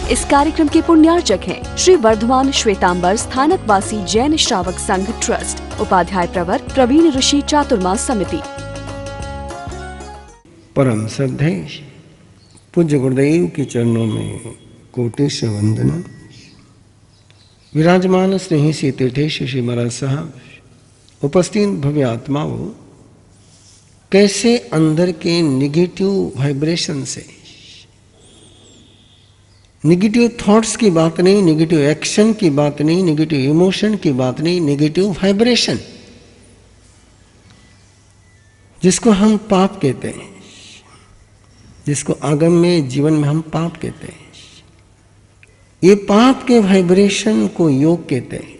इस कार्यक्रम के पुण्यार्चक हैं श्री वर्धमान श्वेतांबर स्थानकवासी जैन श्रावक संघ ट्रस्ट, उपाध्याय प्रवर प्रवीण ऋषि चातुर्मास समिति। परम श्रद्धेय पूज्य गुरुदेव के चरणों में कोटि से वंदना। विराजमान स्नेही श्री तीर्थेश श्री महाराज साहब, उपस्थित भव्य आत्माओं, कैसे अंदर के निगेटिव वाइब्रेशन से, निगेटिव थॉट्स की बात नहीं, निगेटिव एक्शन की बात नहीं, निगेटिव इमोशन की बात नहीं, निगेटिव वाइब्रेशन जिसको हम पाप कहते हैं, जिसको आगम में जीवन में हम पाप कहते हैं, ये पाप के वाइब्रेशन को योग कहते हैं।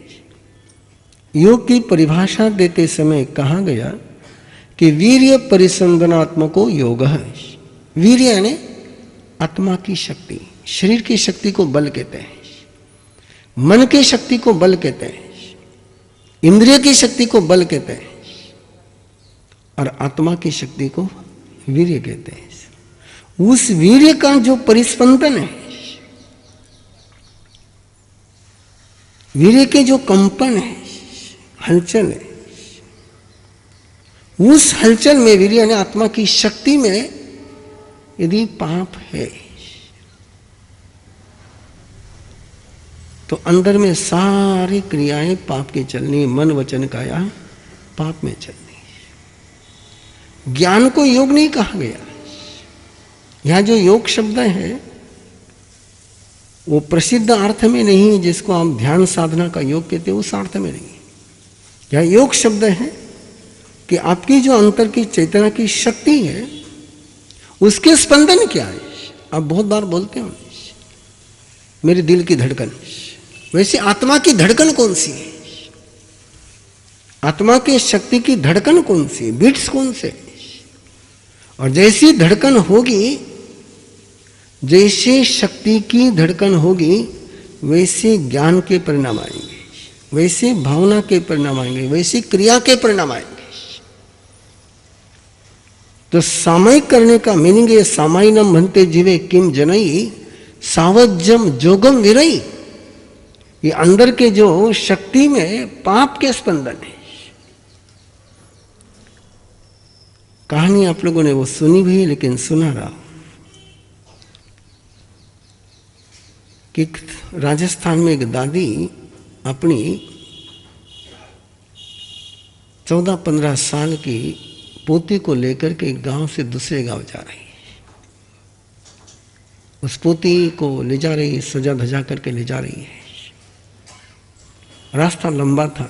योग की परिभाषा देते समय कहा गया कि वीर्य परिसंदनात्मको योग है। वीर्य यानी आत्मा की शक्ति, शरीर की शक्ति को बल कहते हैं, मन की शक्ति को बल कहते हैं, इंद्रिय की शक्ति को बल कहते हैं और आत्मा की शक्ति को वीर्य कहते हैं। उस वीर्य का जो परिस्पंदन है, वीर्य के जो कंपन है, हलचल है, उस हलचल में वीर्य यानी आत्मा की शक्ति में यदि पाप है तो अंदर में सारी क्रियाएं पाप की चलनी, मन वचन काया पाप में चलनी। ज्ञान को योग नहीं कहा गया। यहां जो योग शब्द है वो प्रसिद्ध अर्थ में नहीं, जिसको आप ध्यान साधना का योग कहते हैं, उस अर्थ में नहीं। यह योग शब्द है कि आपकी जो अंतर की चेतना की शक्ति है उसके स्पंदन क्या है। आप बहुत बार बोलते हो मेरे दिल की धड़कन, वैसे आत्मा की धड़कन कौन सी है, आत्मा की शक्ति की धड़कन कौन सी है, बीट्स कौन से। और जैसी धड़कन होगी, जैसे शक्ति की धड़कन होगी, वैसे ज्ञान के परिणाम आएंगे, वैसे भावना के परिणाम आएंगे, वैसे क्रिया के परिणाम आएंगे। तो सामयिक करने का मीनिंग है सामायिनम भन्ते जीवे किम जनई सावज्जम जोगम विरई। ये अंदर के जो शक्ति में पाप के स्पंदन है। कहानी आप लोगों ने वो सुनी भी, लेकिन सुना रहा कि राजस्थान में एक दादी अपनी 14-15 साल की पोती को लेकर के एक गांव से दूसरे गांव जा रही है। उस पोती को ले जा रही, सजा धजा करके ले जा रही है। रास्ता लंबा था,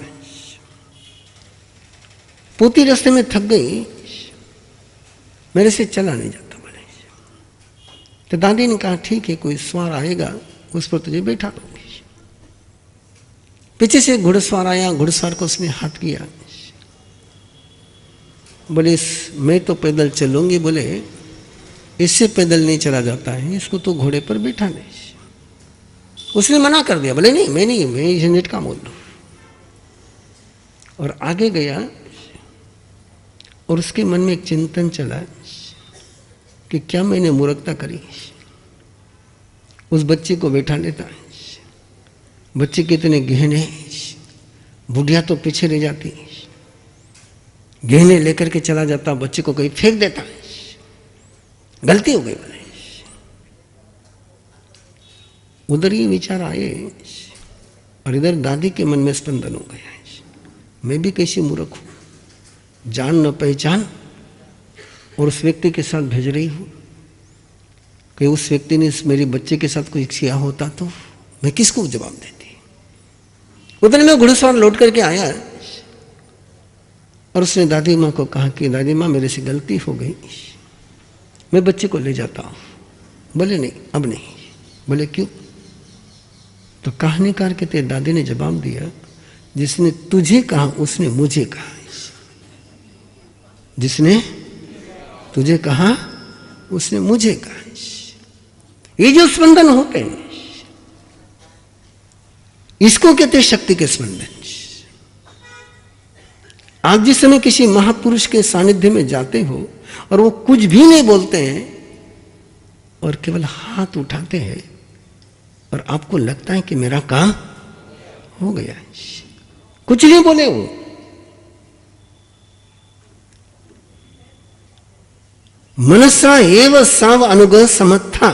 पोती रास्ते में थक गई, मेरे से चला नहीं जाता बोले। तो दादी ने कहा ठीक है, कोई सवार आएगा उस पर तुझे बैठा दूंगी। पीछे से घुड़सवार आया, घुड़सवार को उसने हाथ किया, बोले मैं तो पैदल चलूंगी, बोले इससे पैदल नहीं चला जाता है, इसको तो घोड़े पर बैठा ले। उसने मना कर दिया, बोले नहीं मैं झंझट का मोल लूं। और आगे गया और उसके मन में एक चिंतन चला कि क्या मैंने मूर्खता करी। उस बच्चे को बैठा लेता, बच्चे कितने गहने, बुढ़िया तो पीछे रह जाती, गहने लेकर के चला जाता, बच्चे को कहीं फेंक देता, गलती हो गई बोले। उधर ये विचार आए और इधर दादी के मन में स्पंदन हो गया, मैं भी कैसी मूर्ख हूं, जान न पहचान और उस व्यक्ति के साथ भेज रही हूं कि उस व्यक्ति ने मेरे बच्चे के साथ कोई किया होता तो मैं किसको जवाब देती। उधर में घुड़सवार लौट करके आया और उसने दादी माँ को कहा कि दादी माँ मेरे से गलती हो गई, मैं बच्चे को ले जाता हूँ। बोले नहीं अब नहीं। बोले क्यों? तो कहानीकार कहते दादी ने जवाब दिया, जिसने तुझे कहा उसने मुझे कहा, जिसने तुझे कहा उसने मुझे कहा। ये जो स्पंदन होते हैं इसको कहते शक्ति के स्पंदन। आप जिस समय किसी महापुरुष के सानिध्य में जाते हो और वो कुछ भी नहीं बोलते हैं और केवल हाथ उठाते हैं, और आपको लगता है कि मेरा काम हो गया, कुछ नहीं बोले वो। मनसा एव साव अनुग्रह समर्था,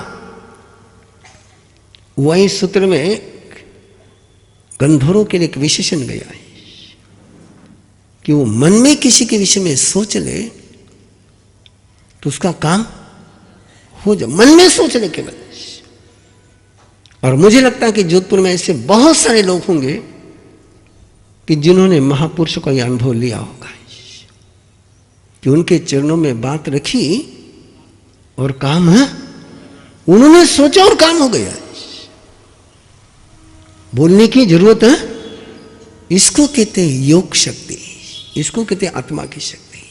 वही सूत्र में गंधर्वों के लिए एक विशेषण गया है कि वो मन में किसी के विषय में सोच ले तो उसका काम हो जाए, मन में सोच ले केवल। और मुझे लगता है कि जोधपुर में ऐसे बहुत सारे लोग होंगे कि जिन्होंने महापुरुषों का यह अनुभव लिया होगा कि उनके चरणों में बात रखी और काम है, उन्होंने सोचा और काम हो गया। बोलने की जरूरत है, इसको कहते हैं योग शक्ति, इसको कहते हैं आत्मा की शक्ति।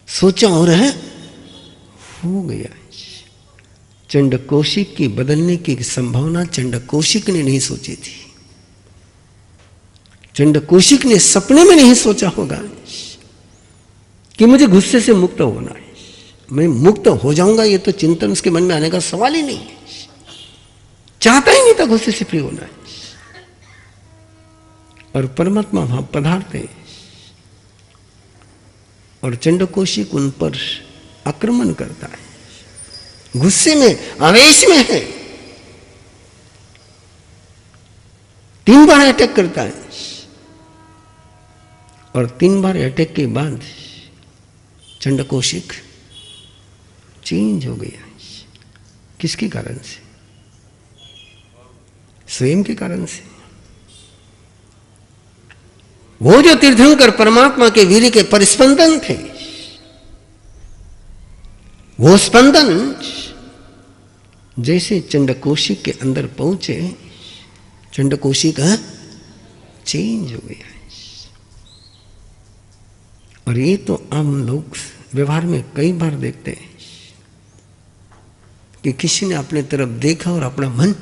सोचा और है, हो गया। चंडकोशिक की बदलने की संभावना चंडकोशिक ने नहीं सोची थी। चंडकोशिक ने सपने में नहीं सोचा होगा कि मुझे गुस्से से मुक्त होना है, मैं मुक्त हो जाऊंगा, ये तो चिंतन उसके मन में आने का सवाल ही नहीं है। चाहता ही नहीं था गुस्से से फ्री होना है। और परमात्मा वहां पधारते और चंडकोशिक उन पर आक्रमण करता है, गुस्से में, आवेश में है, 3 बार अटैक करता है। और 3 बार अटैक के बाद चंडकोशिक चेंज हो गया। किसके कारण से? स्वयं के कारण से। वो जो तीर्थंकर परमात्मा के वीर्य के परिस्पंदन थे, वो स्पंदन जैसे चंडकोशिक के अंदर पहुंचे, चंडकोशिक चेंज हो गया। और ये तो हम लोग व्यवहार में कई बार देखते हैं कि किसी ने अपने तरफ देखा और अपना मन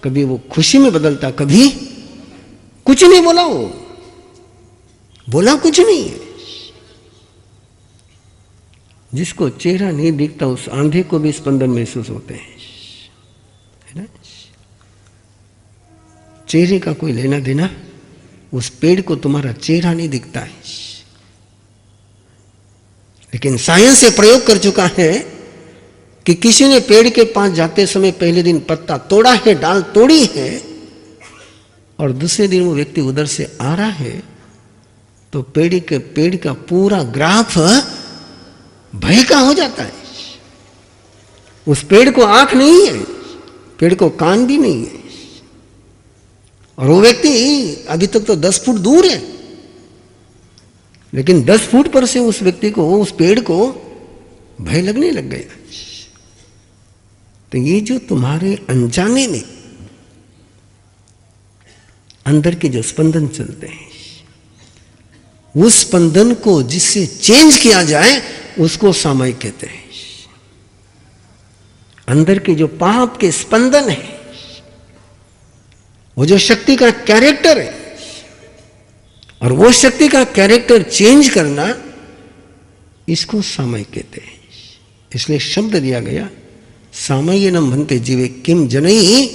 कभी वो खुशी में बदलता, कभी कुछ नहीं बोला, वो बोला कुछ नहीं है। जिसको चेहरा नहीं दिखता उस आंधे को भी स्पंदन महसूस होते हैं, है ना? चेहरे का कोई लेना देना, उस पेड़ को तुम्हारा चेहरा नहीं दिखता है, लेकिन साइंस से प्रयोग कर चुका है कि किसी ने पेड़ के पास जाते समय पहले दिन पत्ता तोड़ा है, डाल तोड़ी है, और दूसरे दिन वो व्यक्ति उधर से आ रहा है तो पेड़ का पूरा ग्राफ भय का हो जाता है। उस पेड़ को आंख नहीं है, पेड़ को कान भी नहीं है, और वो व्यक्ति अभी तक तो 10 फुट दूर है, लेकिन 10 फुट पर से उस व्यक्ति को, उस पेड़ को भय लगने लग गया। तो ये जो तुम्हारे अनजाने में अंदर के जो स्पंदन चलते हैं, उस स्पंदन को जिससे चेंज किया जाए उसको सामायिक कहते हैं। अंदर के जो पाप के स्पंदन है, वो जो शक्ति का कैरेक्टर है, और वो शक्ति का कैरेक्टर चेंज करना, इसको सामायिक कहते हैं। इसलिए शब्द दिया गया, सामायिनम भन्ते जीवे किम जनई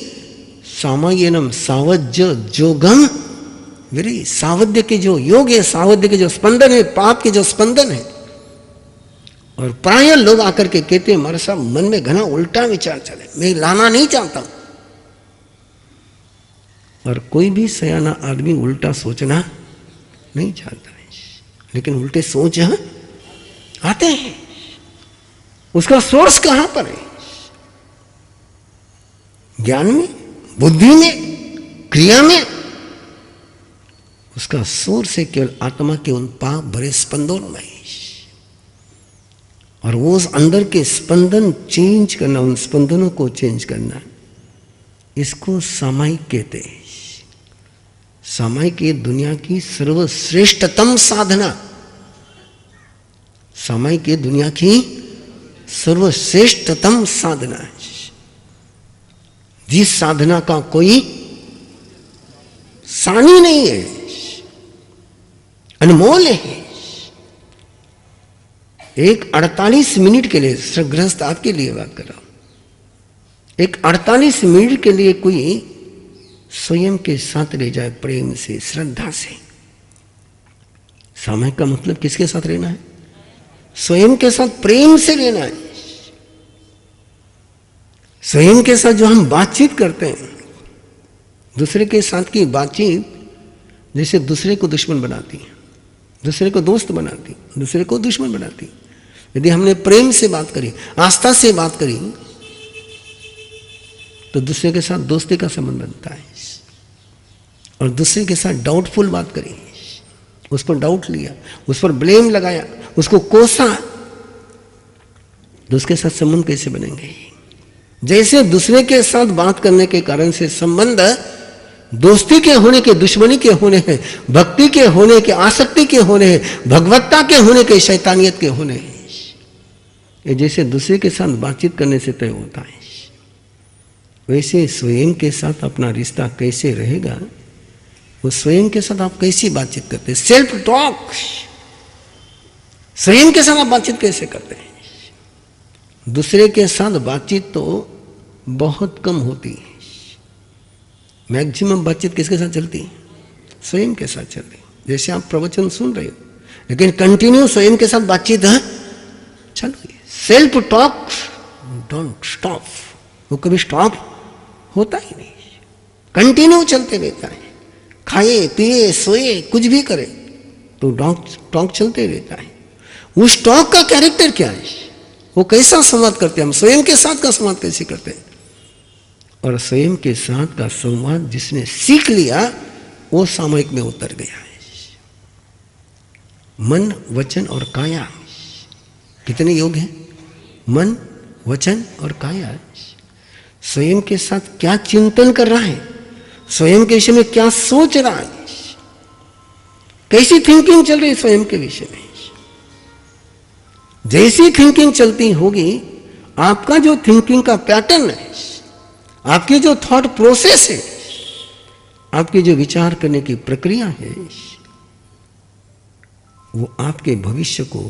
सामायिनम सावज्य जोगम विरही। सावध्य के जो योग है, सावध्य के जो स्पंदन है, पाप के जो स्पंदन है। और प्राय लोग आकर के कहते हैं हमारे साहब मन में घना उल्टा विचार चले, मैं लाना नहीं चाहता हूं। और कोई भी सयाना आदमी उल्टा सोचना नहीं चाहता है, लेकिन उल्टे सोच आते हैं। उसका सोर्स कहां पर है? ज्ञान में, बुद्धि में, क्रिया में। उसका सोर्स है केवल आत्मा के उन पाप भरे स्पंदनों में। और वो उस अंदर के स्पंदन चेंज करना, उन स्पंदनों को चेंज करना, इसको सामायिक कहते हैं। सामायिक ये दुनिया की सर्वश्रेष्ठतम साधना, सामायिक ये दुनिया की सर्वश्रेष्ठतम साधना है, जिस साधना का कोई सानी नहीं है, अनमोल है। एक 48 मिनट के लिए, गृहस्थ आपके लिए बात कर रहा हूं, एक 48 मिनट के लिए कोई स्वयं के साथ रह जाए, प्रेम से, श्रद्धा से। सामयिक का मतलब किसके साथ रहना है? स्वयं के साथ प्रेम से रहना है। स्वयं के साथ जो हम बातचीत करते हैं, दूसरे के साथ की बातचीत जैसे दूसरे को दुश्मन बनाती है, दूसरे को दोस्त बनाती, दूसरे को दुश्मन बनाती। यदि हमने प्रेम से बात करी, आस्था से बात करी, तो दूसरे के साथ दोस्ती का संबंध बनता है। और दूसरे के साथ डाउटफुल बात करी, उस पर डाउट लिया, उस पर ब्लेम लगाया, उसको कोसा, तो उसके साथ संबंध कैसे बनेंगे? जैसे दूसरे के साथ बात करने के कारण से संबंध दोस्ती के होने के, दुश्मनी के होने हैं, भक्ति के होने के, आसक्ति के होने हैं, भगवत्ता के होने के, शैतानियत के होने हैं, ये जैसे दूसरे के साथ बातचीत करने से तय होता है, वैसे स्वयं के साथ अपना रिश्ता कैसे रहेगा, वो स्वयं के साथ आप कैसी बातचीत करते हैं? सेल्फ टॉक, स्वयं के साथ आप बातचीत कैसे करते हैं? दूसरे के साथ बातचीत तो बहुत कम होती है। मैक्सिमम बातचीत किसके साथ चलती है? स्वयं के साथ चलती है। जैसे आप प्रवचन सुन रहे हो, लेकिन कंटिन्यू स्वयं के साथ बातचीत है चल रही है। सेल्फ टॉक डोंट स्टॉप, वो कभी स्टॉप होता ही नहीं, कंटिन्यू चलते रहता है। खाए पिए सोए कुछ भी करे तो टॉक चलते रहता है। उस टॉक का कैरेक्टर क्या है? वो कैसा संवाद करते हैं? हम स्वयं के साथ का संवाद कैसे करते हैं? और स्वयं के साथ का संवाद जिसने सीख लिया वो सामयिक में उतर गया है। मन, वचन और काया, कितने योग हैं? मन, वचन और काया। स्वयं के साथ क्या चिंतन कर रहा है, स्वयं के विषय में क्या सोच रहा है, कैसी थिंकिंग चल रही है स्वयं के विषय में। जैसी थिंकिंग चलती होगी, आपका जो थिंकिंग का पैटर्न है, आपकी जो थॉट प्रोसेस है, आपकी जो विचार करने की प्रक्रिया है, वो आपके भविष्य को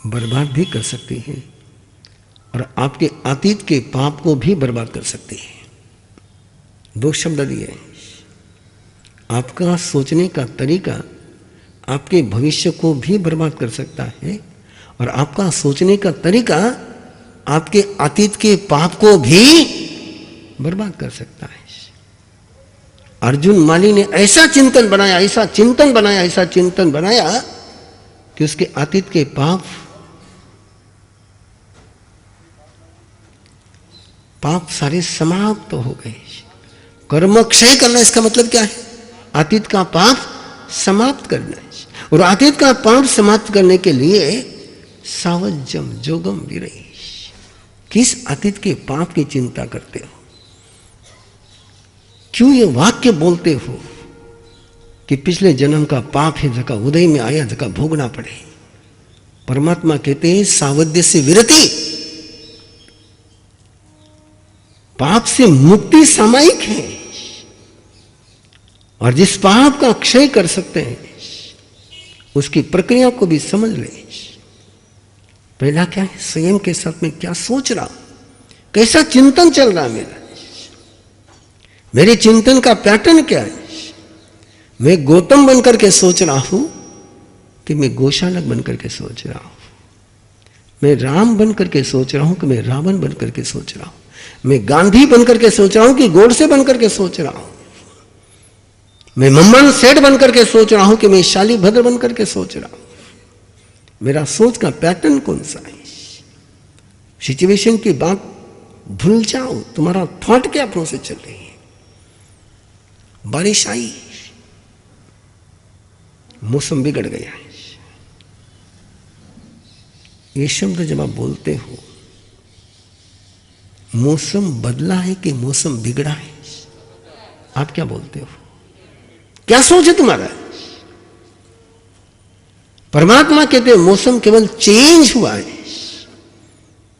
बर्बाद भी कर सकती है और आपके अतीत के पाप को भी बर्बाद कर सकती है। दो शब्द दिए, आपका सोचने का तरीका आपके भविष्य को भी बर्बाद कर सकता है और आपका सोचने का तरीका आपके अतीत के पाप को भी बर्बाद कर सकता है। अर्जुन माली ने ऐसा चिंतन बनाया, ऐसा चिंतन बनाया, ऐसा चिंतन बनाया कि उसके अतीत के पाप सारे समाप्त हो गए। कर्म क्षय करना, इसका मतलब क्या है? अतीत का पाप समाप्त करना है। और अतीत का पाप समाप्त करने के लिए सावज्जम जोगम विरही, किस अतीत के पाप की चिंता करते हो? क्यों ये वाक्य बोलते हो कि पिछले जन्म का पाप है जका उदय में आया, जका भोगना पड़े? परमात्मा कहते हैं सावध्य से विरति, पाप से मुक्ति सामयिक है और जिस पाप का क्षय कर सकते हैं उसकी प्रक्रिया को भी समझ ले। पहला क्या है? स्वयं के साथ में क्या सोच रहा, कैसा चिंतन चल रहा है मेरे चिंतन का पैटर्न क्या है? मैं गौतम बनकर के सोच रहा हूं कि मैं गोशालक बनकर के सोच रहा हूं? मैं राम बनकर के सोच रहा हूं कि मैं रावण बनकर के सोच रहा हूं? मैं गांधी बनकर के सोच रहा हूं कि गोडसे बनकर के सोच रहा हूं? मैं मम्मन सेठ बनकर के सोच रहा हूं कि मैं शालीभद्र बनकर के सोच रहा हूं? मेरा सोच का पैटर्न कौन सा है? सिचुएशन की बात भूल जाओ, तुम्हारा थॉट क्या प्रोसेस चल रही है? बारिश आई, मौसम बिगड़ गया है। ये शब्द जब आप बोलते हो, मौसम बदला है कि मौसम बिगड़ा है, आप क्या बोलते हो? क्या सोच है तुम्हारा? परमात्मा कहते हैं मौसम केवल चेंज हुआ है,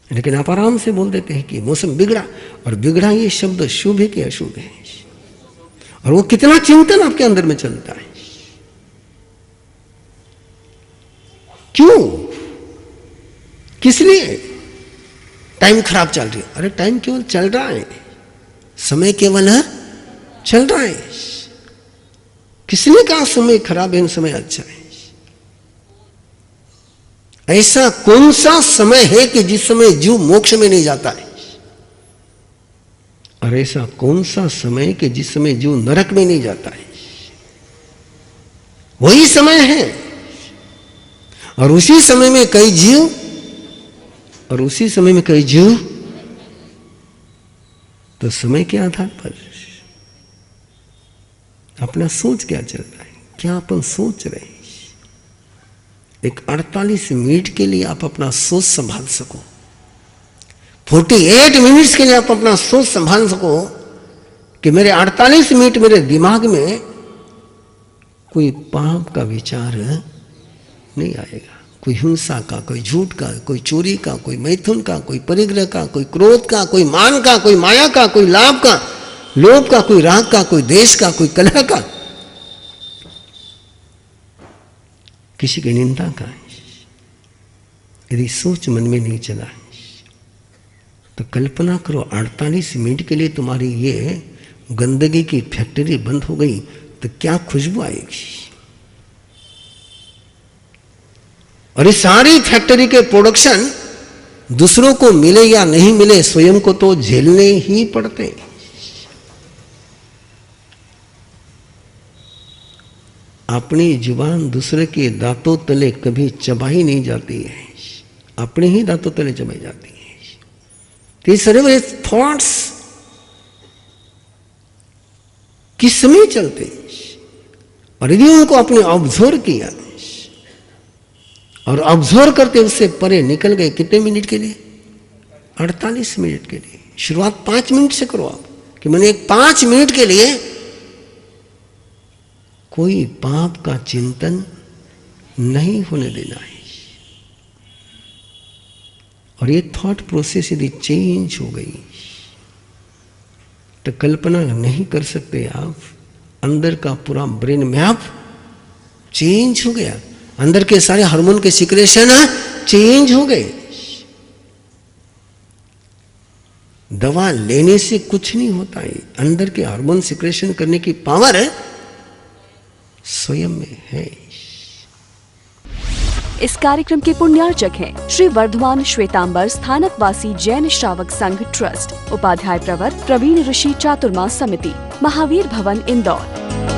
लेकिन आप आराम से बोल देते हैं कि मौसम बिगड़ा। और बिगड़ा ये शब्द शुभ है कि अशुभ है? और वो कितना चिंतन आपके अंदर में चलता है? क्यों, किस लिए? टाइम खराब चल रही है। अरे टाइम केवल चल रहा है, समय केवल है चल रहा है। किसने कहा समय खराब है, समय अच्छा है? ऐसा कौन सा समय है कि जिस समय जीव मोक्ष में नहीं जाता है? और ऐसा कौन सा समय है कि जिस समय जीव नरक में नहीं जाता है? वही समय है। और उसी समय में कई जीव तो समय के आधार पर अपना सोच क्या चल रहा है, क्या अपन सोच रहे हैं? एक 48 मिनट के लिए आप अपना सोच संभाल सको, 48 मिनट्स के लिए आप अपना सोच संभाल सको कि मेरे 48 मिनट मेरे दिमाग में कोई पाप का विचार नहीं आएगा, कोई हिंसा का, कोई झूठ का, कोई चोरी का, कोई मैथुन का, कोई परिग्रह का, कोई क्रोध का, कोई मान का, कोई माया का, कोई लाभ का, लोभ का, कोई राग का, कोई देश का, कोई कलह का, किसी की निंदा का। यदि सोच मन में नहीं चला तो कल्पना करो 48 मिनट के लिए तुम्हारी ये गंदगी की फैक्ट्री बंद हो गई तो क्या खुशबू आएगी। और इस सारी फैक्ट्री के प्रोडक्शन दूसरों को मिले या नहीं मिले, स्वयं को तो झेलने ही पड़ते। अपनी जुबान दूसरे के दांतों तले कभी चबाई नहीं जाती है, अपने ही दांतों तले चबाई जाती है। ये सारे थॉट्स किस समय चलते, और यदि उनको आपने ऑब्जर्व किया और ऑब्जर्व करते उससे परे निकल गए, कितने मिनट के लिए? 48 मिनट के लिए। शुरुआत 5 मिनट से करो आप, कि मैंने एक 5 मिनट के लिए कोई पाप का चिंतन नहीं होने देना है। और ये थॉट प्रोसेस यदि चेंज हो गई तो कल्पना नहीं कर सकते आप, अंदर का पूरा ब्रेन मैप चेंज हो गया, अंदर के सारे हार्मोन के सिक्रेशन चेंज हो गए। दवा लेने से कुछ नहीं होता है, अंदर के हार्मोन सिक्रेशन करने की पावर स्वयं में है। इस कार्यक्रम के पुण्यार्चक हैं श्री वर्धमान श्वेतांबर स्थानकवासी जैन श्रावक संघ ट्रस्ट, उपाध्याय प्रवर प्रवीण ऋषि चातुर्मास समिति, महावीर भवन, इंदौर।